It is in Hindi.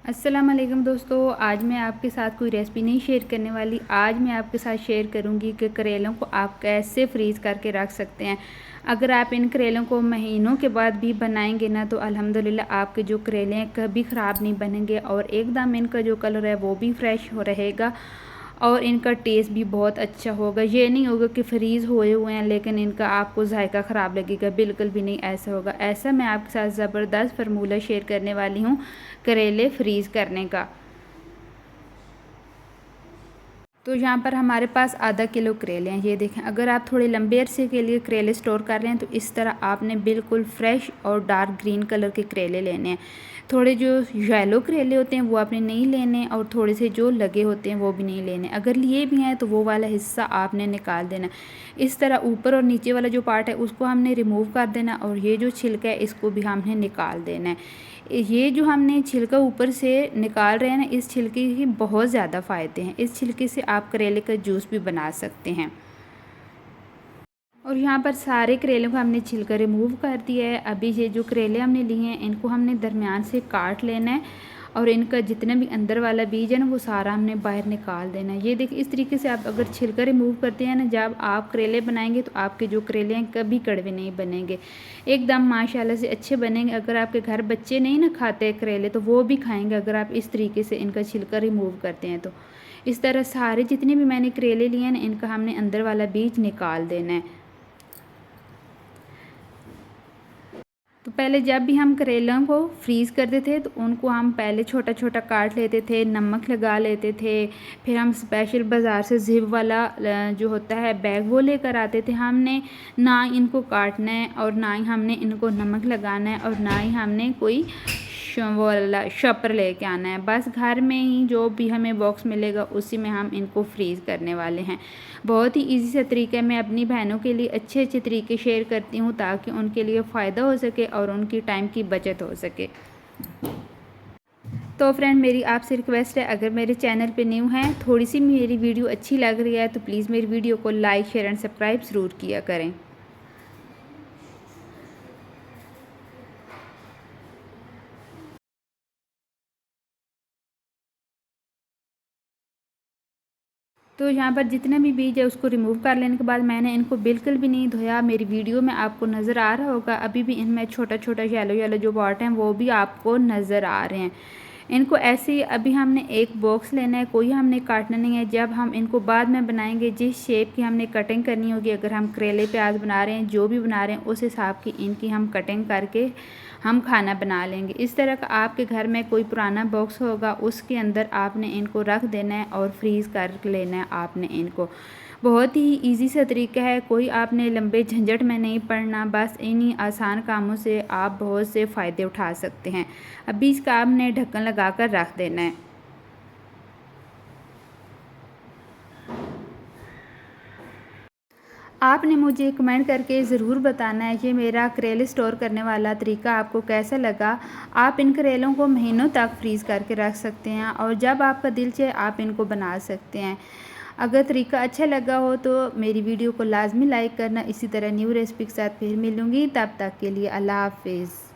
अस्सलाम वालेकुम दोस्तों, आज मैं आपके साथ कोई रेसिपी नहीं शेयर करने वाली। आज मैं आपके साथ शेयर करूंगी कि करेलों को आप कैसे फ्रीज़ करके रख सकते हैं। अगर आप इन करेलों को महीनों के बाद भी बनाएंगे ना तो अल्हम्दुलिल्लाह आपके जो करेले हैं कभी ख़राब नहीं बनेंगे और एकदम इनका जो कलर है वो भी फ्रेश हो रहेगा और इनका टेस्ट भी बहुत अच्छा होगा। ये नहीं होगा कि फ्रीज़ हुए हैं लेकिन इनका आपको जायका ख़राब लगेगा, बिल्कुल भी नहीं ऐसा होगा। ऐसा मैं आपके साथ ज़बरदस्त फार्मूला शेयर करने वाली हूँ करेले फ्रीज़ करने का। तो यहाँ पर हमारे पास आधा किलो करेले हैं। ये देखें, अगर आप थोड़े लंबे अरसे के लिए करेले स्टोर कर रहे हैं तो इस तरह आपने बिल्कुल फ्रेश और डार्क ग्रीन कलर के करेले लेने हैं। थोड़े जो येलो करेले होते हैं वो आपने नहीं लेने और थोड़े से जो लगे होते हैं वो भी नहीं लेने। अगर लिए भी हैं तो वो वाला हिस्सा आपने निकाल देना। इस तरह ऊपर और नीचे वाला जो पार्ट है उसको हमने रिमूव कर देना और ये जो छिलका है इसको भी हमने निकाल देना है। ये जो हमने छिलका ऊपर से निकाल रहे हैं ना, इस छिलके के बहुत ज़्यादा फ़ायदे हैं। इस छिलके से आप करेले का जूस भी बना सकते हैं। और यहाँ पर सारे करेलों को हमने छिलका रिमूव कर दिया है। अभी ये जो करेले हमने लिए हैं इनको हमने दरमियान से काट लेना है और इनका जितना भी अंदर वाला बीज है ना वो सारा हमने बाहर निकाल देना है। ये देखिए, इस तरीके से आप अगर छिलका रिमूव करते हैं ना, जब आप करेले बनाएंगे तो आपके जो करेले हैं कभी कड़वे नहीं बनेंगे, एकदम माशाल्लाह से अच्छे बनेंगे। अगर आपके घर बच्चे नहीं ना खाते करेले तो वो भी खाएंगे अगर आप इस तरीके से इनका छिलका रिमूव करते हैं। तो इस तरह सारे जितने भी मैंने करेले लिए हैं ना इनका हमने अंदर वाला बीज निकाल देना है। तो पहले जब भी हम करेलों को फ्रीज़ करते थे तो उनको हम पहले छोटा छोटा काट लेते थे, नमक लगा लेते थे। फिर हम स्पेशल बाज़ार से ज़िप वाला जो होता है बैग वो लेकर आते थे। हमने ना इनको काटना है और ना ही हमने इनको नमक लगाना है और ना ही हमने कोई वो वाला शॉपर लेके आना है। बस घर में ही जो भी हमें बॉक्स मिलेगा उसी में हम इनको फ्रीज़ करने वाले हैं। बहुत ही इजी सा तरीका है। मैं अपनी बहनों के लिए अच्छे अच्छे तरीके शेयर करती हूँ ताकि उनके लिए फ़ायदा हो सके और उनकी टाइम की बचत हो सके। तो फ्रेंड, मेरी आपसे रिक्वेस्ट है, अगर मेरे चैनल पे न्यू हैं, थोड़ी सी मेरी वीडियो अच्छी लग रही है तो प्लीज़ मेरी वीडियो को लाइक शेयर एंड सब्सक्राइब ज़रूर किया करें। तो यहाँ पर जितना भी बीज है उसको रिमूव कर लेने के बाद मैंने इनको बिल्कुल भी नहीं धोया। मेरी वीडियो में आपको नज़र आ रहा होगा अभी भी इनमें छोटा छोटा येलो येलो जो पार्ट हैं वो भी आपको नज़र आ रहे हैं। इनको ऐसे ही अभी हमने एक बॉक्स लेना है, कोई हमने काटना नहीं है। जब हम इनको बाद में बनाएंगे जिस शेप की हमने कटिंग करनी होगी, अगर हम करेले प्याज बना रहे हैं जो भी बना रहे हैं उस हिसाब की इनकी हम कटिंग करके हम खाना बना लेंगे। इस तरह का आपके घर में कोई पुराना बॉक्स होगा उसके अंदर आपने इनको रख देना है और फ्रीज़ कर लेना है आपने इनको। बहुत ही इजी सा तरीका है, कोई आपने लंबे झंझट में नहीं पड़ना। बस इन्हीं आसान कामों से आप बहुत से फ़ायदे उठा सकते हैं। अभी इसका आपने ढक्कन लगा कर रख देना है। आपने मुझे कमेंट करके ज़रूर बताना है कि मेरा करेले स्टोर करने वाला तरीका आपको कैसा लगा। आप इन करेलों को महीनों तक फ्रीज़ करके रख सकते हैं और जब आपका दिल चाहे आप इनको बना सकते हैं। अगर तरीका अच्छा लगा हो तो मेरी वीडियो को लाजमी लाइक करना। इसी तरह न्यू रेसिपी के साथ फिर मिलूँगी, तब तक के लिए अल्लाह हाफिज़।